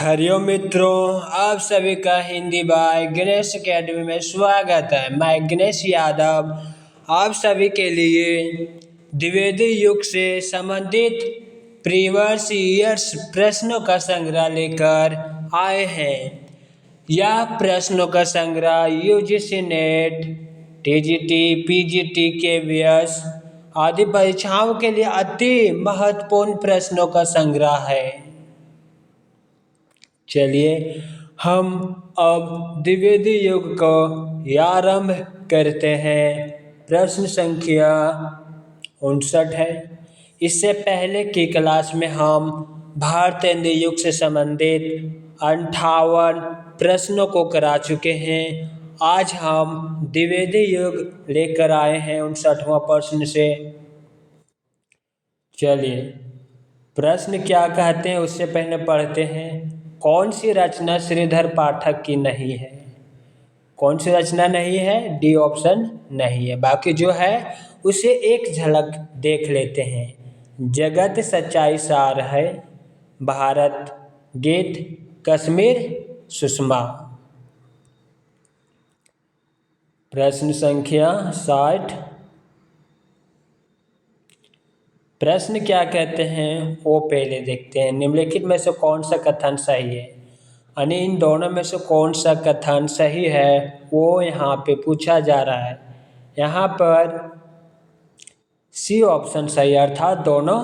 हरिओम मित्रों, आप सभी का हिंदी बाय गणेश एकेडमी में स्वागत है। मैं गणेश यादव आप सभी के लिए द्विवेदी युग से संबंधित प्रीवियस ईयर्स प्रश्नों का संग्रह लेकर आए हैं। यह प्रश्नों का संग्रह UGC net, TGT, PGT, KVS आदि परीक्षाओं के लिए अति महत्वपूर्ण प्रश्नों का संग्रह है। चलिए हम अब द्विवेदी युग को आरंभ करते हैं। प्रश्न संख्या 59 है। इससे पहले की क्लास में हम भारतीय युग से संबंधित 58 प्रश्नों को करा चुके हैं। आज हम द्विवेदी युग लेकर आए हैं 59वां प्रश्न से। चलिए प्रश्न क्या कहते हैं उससे पहले पढ़ते हैं। कौन सी रचना श्रीधर पाठक की नहीं है? कौन सी रचना नहीं है? डी ऑप्शन नहीं है। बाकी जो है उसे एक झलक देख लेते हैं। जगत सच्चाई सार है, भारत गीत, कश्मीर सुषमा। प्रश्न संख्या 60। प्रश्न क्या कहते हैं वो पहले देखते हैं। निम्नलिखित में से कौन सा कथन सही है? यानी इन दोनों में से कौन सा कथन सही है वो यहाँ पे पूछा जा रहा है। यहाँ पर सी ऑप्शन सही, अर्थात दोनों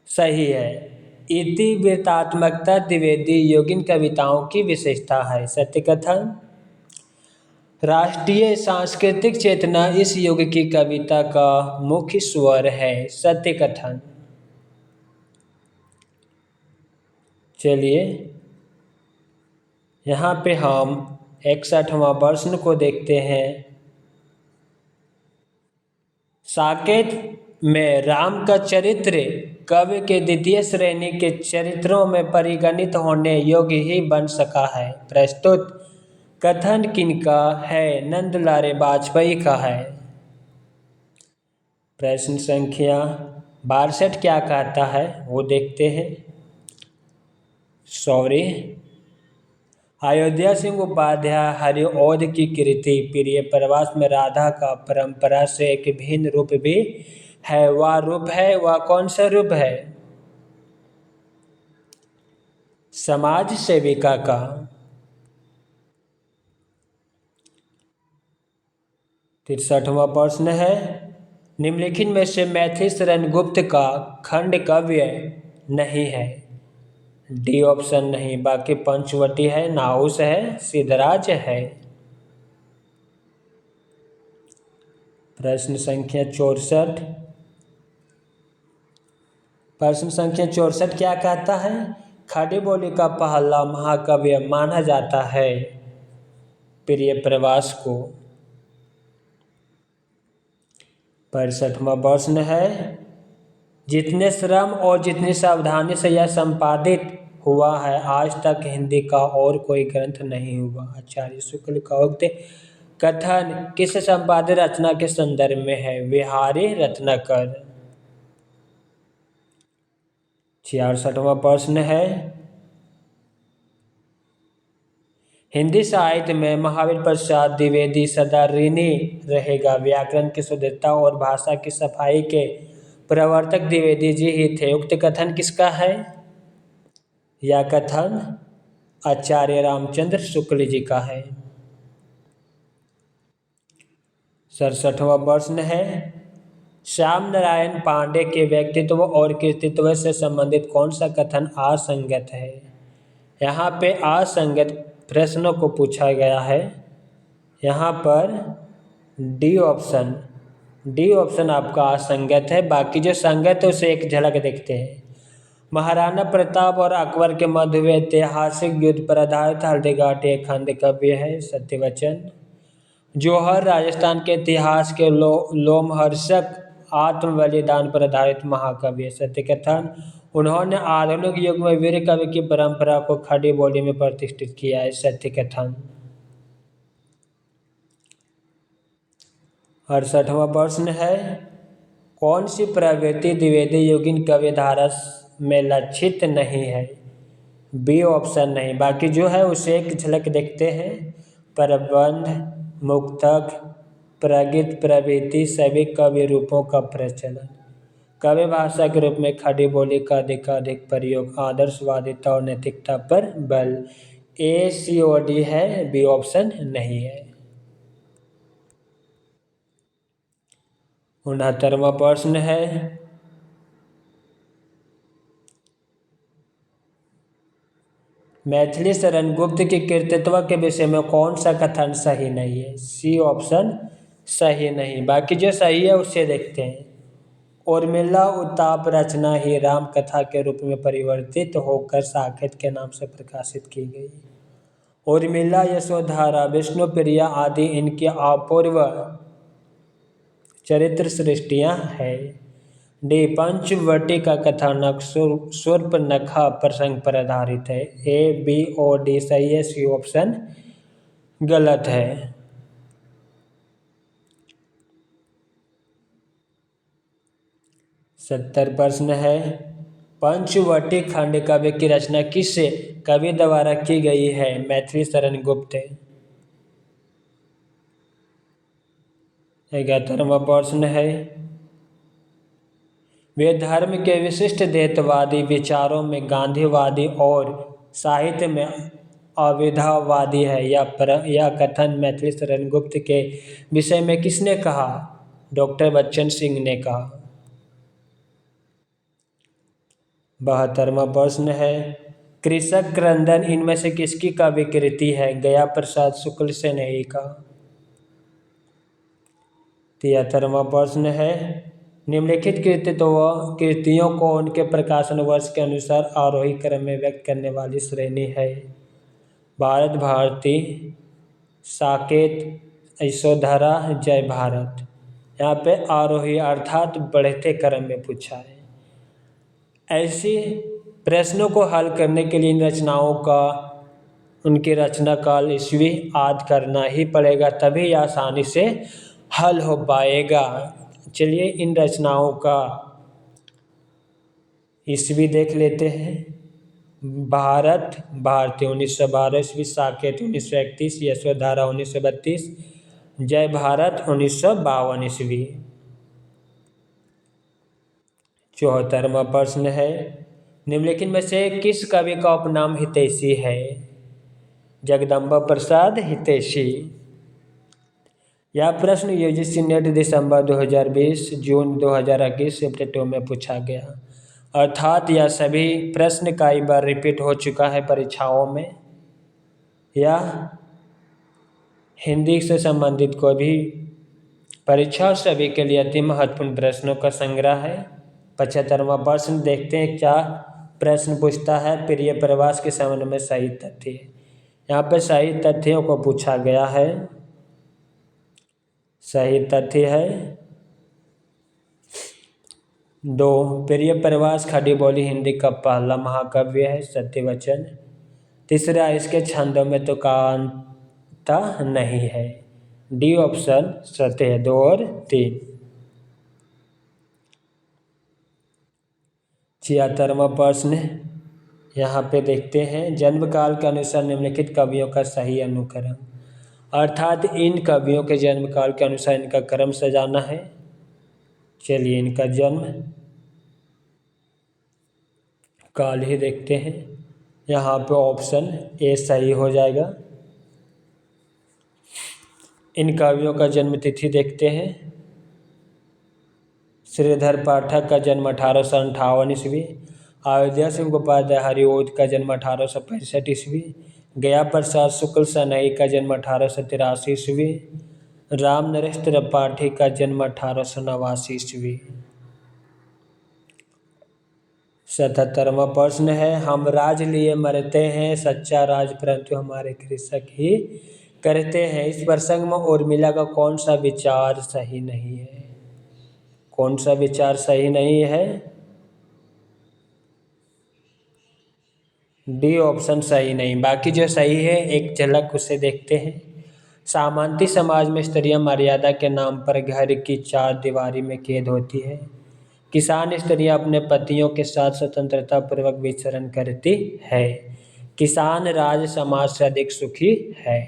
सही है। इतिवृत्तात्मकता द्विवेदी योगिन कविताओं की विशेषता है, सत्य कथन। राष्ट्रीय सांस्कृतिक चेतना इस युग की कविता का मुख्य स्वर है, सत्य कथन। चलिए यहाँ पे हम 61वां प्रश्न को देखते हैं। साकेत में राम का चरित्र कवि के द्वितीय श्रेणी के चरित्रों में परिगणित होने योग्य ही बन सका है। प्रस्तुत कथन किनका है? नंदलाल वाजपेयी का है। प्रश्न संख्या 62 क्या कहता है वो देखते हैं। अयोध्या सिंह उपाध्याय हरिऔध की कृति प्रिय प्रवास में राधा का परंपरा से एक भिन्न रूप भी है। वह रूप है, वह कौन सा रूप है? समाज सेविका का। 63वां प्रश्न है। निम्नलिखित में से मैथिली शरण गुप्त का खंड काव्य नहीं है। डी ऑप्शन नहीं। बाकी पंचवटी है, नाउस है, सिद्धराज है। प्रश्न संख्या 64। प्रश्न संख्या 64 क्या कहता है? खड़ी बोली का पहला महाकाव्य माना जाता है प्रिय प्रवास को। 65वां प्रश्न है। जितने श्रम और जितनी सावधानी से यह संपादित हुआ है, आज तक हिंदी का और कोई ग्रंथ नहीं हुआ। आचार्य शुक्ल का उक्त कथन किस संपादित रचना के संदर्भ में है? बिहारी रत्नाकर। 66वां प्रश्न है। हिंदी साहित्य में महावीर प्रसाद द्विवेदी सदा ऋणी रहेगा। व्याकरण की शुद्धता और भाषा की सफाई के प्रवर्तक द्विवेदी जी ही थे। उक्त कथन किसका है? यह कथन आचार्य रामचंद्र शुक्ल जी का है। 67वां प्रश्न है। श्याम नारायण पांडे के व्यक्तित्व और कृतित्व से संबंधित कौन सा कथन असंगत है? यहाँ पे असंगत प्रश्नों को पूछा गया है। यहाँ पर डी ऑप्शन आपका असंगत है। बाकी जो संगत है उसे एक झलक देखते हैं। महाराणा प्रताप और अकबर के मध्य हुए ऐतिहासिक युद्ध पर आधारित हल्दीघाटी एक खंड काव्य है, सत्यवचन। जौहर राजस्थान के इतिहास के लोमहर्षक आत्म बलिदान पर आधारित महाकाव्य, सत्य कथन। उन्होंने आधुनिक युग में वीर कवि की परंपरा को खड़ी बोली में प्रतिष्ठित किया है, सत्य कथन। 68वां प्रश्न है। कौन सी प्रवृत्ति द्विवेदी योगिन कविधारा में लक्षित नहीं है? बी ऑप्शन नहीं। बाकी जो है उसे एक झलक देखते हैं। प्रबंध, मुक्तक, प्रगीत प्रभृति सभी काव्य रूपों का प्रचलन। काव्य भाषा के रूप में खड़ी बोली का अधिकाधिक प्रयोग, आदर्शवादिता और नैतिकता पर बल। ACOD है, बी ऑप्शन नहीं है। 69वां प्रश्न है, मैथिली शरण गुप्त के कृतित्व के विषय में कौन सा कथन सही नहीं है? सी ऑप्शन सही नहीं। बाकी जो सही है उसे देखते हैं। उर्मिला उताप रचना ही राम कथा के रूप में परिवर्तित होकर साकेत के नाम से प्रकाशित की गई। उर्मिला, यशोधरा, विष्णुप्रिया आदि इनकी अपूर्व चरित्र सृष्टियां हैं। डी, पंचवटी का कथानक शूर्पणखा प्रसंग पर आधारित है। ए, बी और डी सही है, सी ऑप्शन गलत है। 70 प्रश्न है, पंचवटी खंड काव्य की रचना किस कवि द्वारा की गई है? मैथिली शरण गुप्त। 71वां प्रश्न है, वे धर्म के विशिष्ट द्वैतवादी विचारों में गांधीवादी और साहित्य में अविधावादी है। यह कथन मैथिली शरण गुप्त के विषय में किसने कहा? डॉक्टर बच्चन सिंह ने कहा। 72वां प्रश्न है, कृषक क्रंदन इनमें से किसकी काव्य कृति है? गया प्रसाद शुक्ल सेनेही का। 73वां प्रश्न है, निम्नलिखित कृतियों को उनके प्रकाशन वर्ष के अनुसार आरोही क्रम में व्यक्त करने वाली श्रेणी है? भारत भारती, साकेत, यशोधरा, जय भारत। यहाँ पे आरोही अर्थात बढ़ते क्रम में पूछा है। ऐसे प्रश्नों को हल करने के लिए इन रचनाओं का उनकी रचना काल ईस्वी याद करना ही पड़ेगा, तभी आसानी से हल हो पाएगा। चलिए इन रचनाओं का ईस्वी देख लेते हैं। भारत भारती 1912 ईस्वी, साकेत 1931, यशोधरा 1932, जय भारत 1952 ईस्वी। 74वां प्रश्न है, निम्नलिखित में से किस कवि का उपनाम हितैषी है? जगदम्बा प्रसाद हितैषी। यह प्रश्न UGC नेट दिसंबर 2020, जून 2021 सेप्टेम्बर में पूछा गया। अर्थात यह सभी प्रश्न कई बार रिपीट हो चुका है परीक्षाओं में। यह हिंदी से संबंधित कोई भी परीक्षा सभी के लिए अति महत्वपूर्ण प्रश्नों का संग्रह है। 75वां प्रश्न देखते हैं क्या प्रश्न पूछता है। प्रिय प्रवास के संबंध में सही तथ्य। यहाँ पे सही तथ्यों को पूछा गया है। सही तथ्य है 2, प्रिय प्रवास खड़ी बोली हिंदी का पहला महाकाव्य है, सत्यवचन। तीसरा, इसके छंदों में तो कांता नहीं है। डी ऑप्शन सत्य है, 2 और 3। 76वां प्रश्न यहाँ पे देखते हैं, जन्म काल के अनुसार निम्नलिखित कवियों का सही अनुक्रम। अर्थात इन कवियों के जन्म काल के अनुसार इनका क्रम सजाना है। चलिए इनका जन्म काल ही देखते हैं। यहाँ पे ऑप्शन ए सही हो जाएगा। इन कवियों का जन्म तिथि देखते हैं। श्रीधर पाठक का जन्म 1858 ईस्वी, अयोध्या सिंह उपाध्याय हरिओद का जन्म 1865 ईस्वी, गया प्रसाद शुक्ल सनई का जन्म 1883 ईस्वी, राम नरेश त्रिपाठी का जन्म 1889 ईस्वी। 77वां प्रश्न है, हम राज लिए मरते हैं, सच्चा राज परंतु हमारे कृषक ही करते हैं। इस प्रसंग में उर्मिला का कौन सा विचार सही नहीं है? कौन सा विचार सही नहीं है? डी ऑप्शन सही नहीं। बाकी जो सही है एक झलक उसे देखते हैं। सामंती समाज में स्त्रियां मर्यादा के नाम पर घर की चार दीवारी में कैद होती है। किसान स्त्रियां अपने पतियों के साथ स्वतंत्रता पूर्वक विचरण करती है। किसान राज समाज से अधिक सुखी है।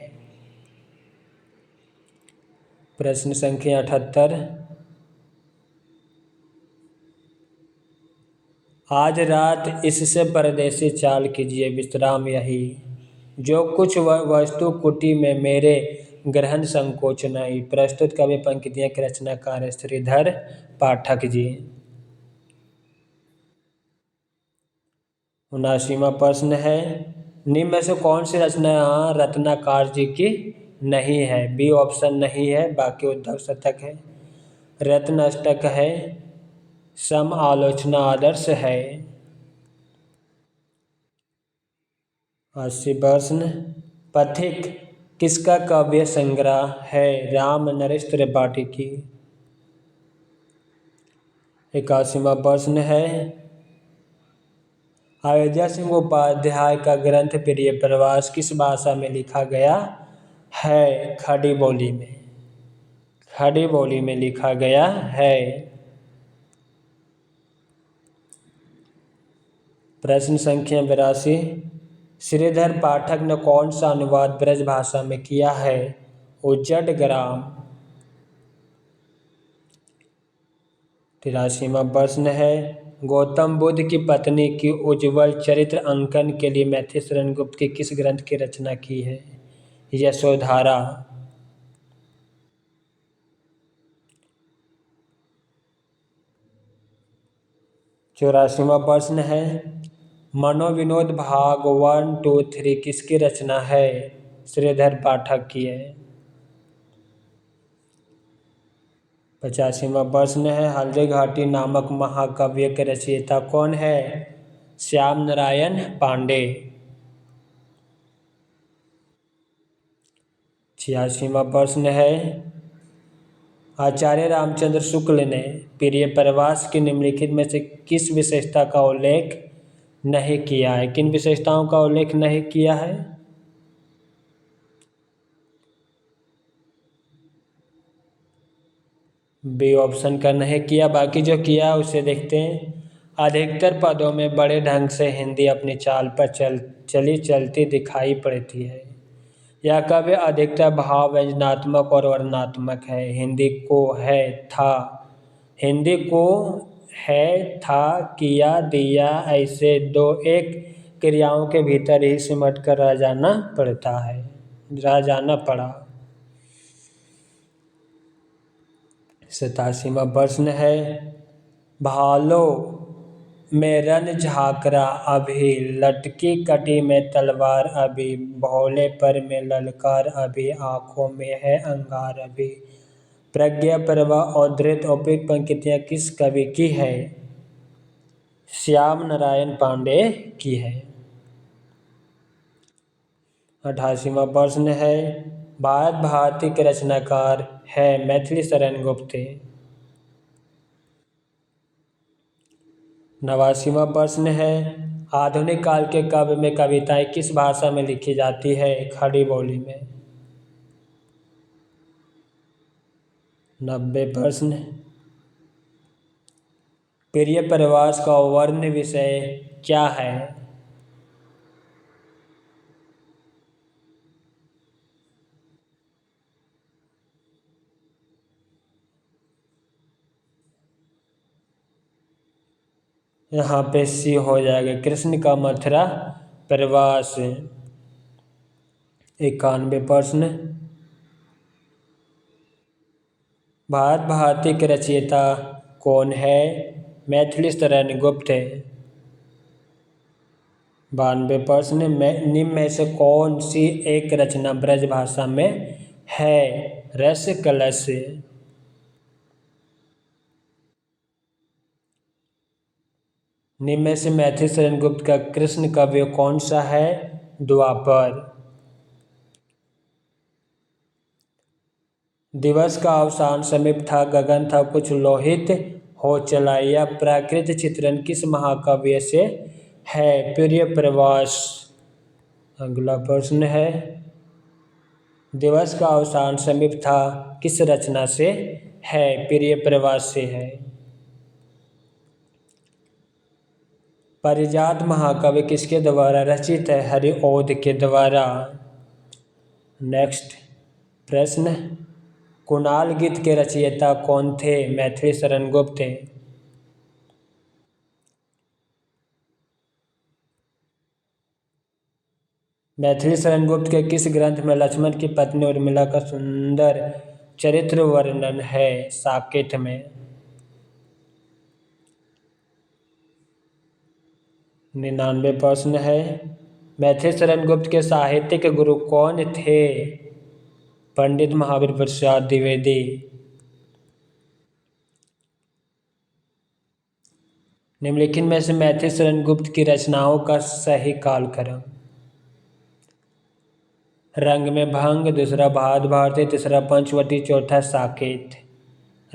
प्रश्न संख्या 78। आज रात इससे परदेसी चाल कीजिए, विश्राम यही, जो कुछ वस्तु कुटी में मेरे ग्रहण संकोच नहीं। प्रस्तुत कवि पंक्तियां के रचनाकार श्रीधर पाठक जी। 79वां प्रश्न है, निम्न में से कौन सी रचना रत्नाकर जी की नहीं है? बी ऑप्शन नहीं है, बाकी उद्धव शतक है, रत्न अष्टक है, सम आलोचना आदर्श है। 80 प्रश्न, पथिक किसका काव्य संग्रह है? राम नरेश वाटिकी। 81वां प्रश्न है, अयोध्या सिंह उपाध्याय का ग्रंथ प्रिय प्रवास किस भाषा में लिखा गया है? खड़ी बोली में। खड़ी बोली में लिखा गया है। प्रश्न संख्या 82, श्रीधर पाठक ने कौन सा अनुवाद ब्रज भाषा में किया है? उज्जड ग्राम। 83वां प्रश्न है, गौतम बुद्ध की पत्नी की उज्ज्वल चरित्र अंकन के लिए मैथिली शरण गुप्त की किस ग्रंथ की रचना की है? यशोधरा। 84वां प्रश्न है, मनोविनोद भाग 1, 2, 3 किसकी रचना है? श्रीधर पाठक की है। 85वां प्रश्न है, हल्दी घाटी नामक महाकाव्य के रचयिता कौन है? श्याम नारायण पांडे। 86वां प्रश्न है, आचार्य रामचंद्र शुक्ल ने प्रिय प्रवास की निम्नलिखित में से किस विशेषता का उल्लेख नहीं किया है? किन विशेषताओं का उल्लेख नहीं किया है? बी ऑप्शन का नहीं किया, बाकी जो किया उसे देखते हैं। अधिकतर पदों में बड़े ढंग से हिंदी अपनी चाल पर चली चलती दिखाई पड़ती है। यह काव्य अधिकतर भाव व्यंजनात्मक और वर्णनात्मक है। हिंदी को है, था, किया, दिया, ऐसे दो एक क्रियाओं के भीतर ही सिमट कर रह जाना पड़ा। 87वां प्रश्न है, भालो में रन झाकरा अभी, लटकी कटी में तलवार अभी, भोले पर में ललकार अभी, आंखों में है अंगार अभी, प्रज्ञा प्रवाह और धृत उपयुक्त पंक्तियां किस कवि की है? श्याम नारायण पांडे की है। 88वां प्रश्न है, भारत भारती के रचनाकार है? मैथिली शरण गुप्त। 89वां प्रश्न है, आधुनिक काल के काव्य में कविताएं किस भाषा में लिखी जाती है? खड़ी बोली में। 90 प्रश्न, प्रिय प्रवास का वर्ण विषय क्या है? यहाँ पे सी हो जाएगा, कृष्ण का मथुरा प्रवास। 91 प्रश्न, भारत भारती के रचयिता कौन है? मैथिली शरण गुप्त। 92 प्रश्न, निम्न में से कौन सी एक रचना ब्रज भाषा में है? रस कलश। 99 से मैथिली शरण गुप्त का कृष्ण काव्य कौन सा है? द्वापर। दिवस का अवसान समीप था, गगन था कुछ लोहित हो चला, यह प्राकृत चित्रण किस महाकाव्य से है? प्रिय प्रवास। अगला प्रश्न है, दिवस का अवसान समीप था किस रचना से है? प्रिय प्रवास से है। पारिजात महाकाव्य किसके द्वारा रचित है? हरिऔध के द्वारा। नेक्स्ट प्रश्न, कुणाल गीत के रचयिता कौन थे? मैथिली शरण गुप्त। मैथिली शरण गुप्त के किस ग्रंथ में लक्ष्मण की पत्नी उर्मिला का सुंदर चरित्र वर्णन है? साकेत में। 99 प्रश्न है, मैथिली शरण गुप्त के साहित्यिक गुरु कौन थे? पंडित महावीर प्रसाद द्विवेदी। निम्नलिखित में से मैथिली शरण गुप्त की रचनाओं का सही कालक्रम? रंग में भंग, दूसरा भात भारती, तीसरा पंचवटी, चौथा साकेत।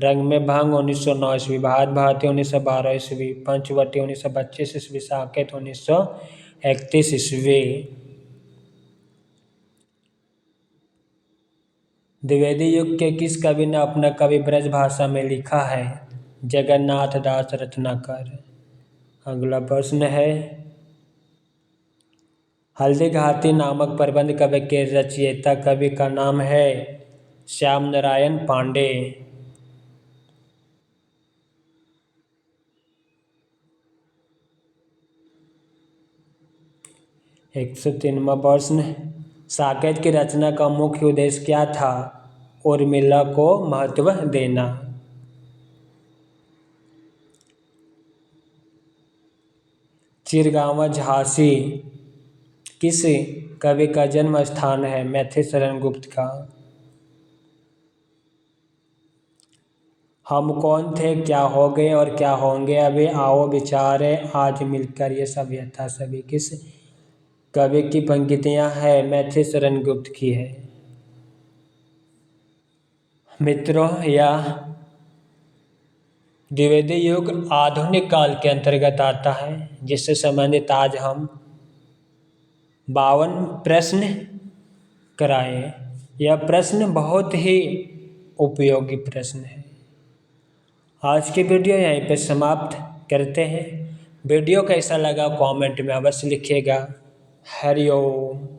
रंग में भंग 1909 ईस्वी, भात भारती 1912 ईस्वी, पंचवटी 1925 ईस्वी, साकेत 1931 ईस्वी। द्विवेदी युग के किस कवि ने अपना कवि ब्रज भाषा में लिखा है? जगन्नाथ दास रत्नाकर। अगला प्रश्न है, हल्दी घाटी नामक प्रबंध काव्य के रचयिता कवि का नाम है? श्याम नारायण पांडे। 103वां प्रश्न, साकेत की रचना का मुख्य उद्देश्य क्या था? उर्मिला को महत्व देना। चिरगांवा झांसी किस कवि का जन्म स्थान है? मैथिली शरण गुप्त का। हम कौन थे, क्या हो गए और क्या होंगे अभी, आओ विचारे आज मिलकर, ये सब यथा सभी किस कवि की पंक्तियां हैं? मैथिली शरण गुप्त की है। मित्रों, यह द्विवेदी युग आधुनिक काल के अंतर्गत आता है, जिससे संबंधित आज हम 52 प्रश्न कराए। यह प्रश्न बहुत ही उपयोगी प्रश्न है। आज की वीडियो यहीं पर समाप्त करते हैं। वीडियो कैसा लगा कमेंट में अवश्य लिखिएगा। हरि ओम।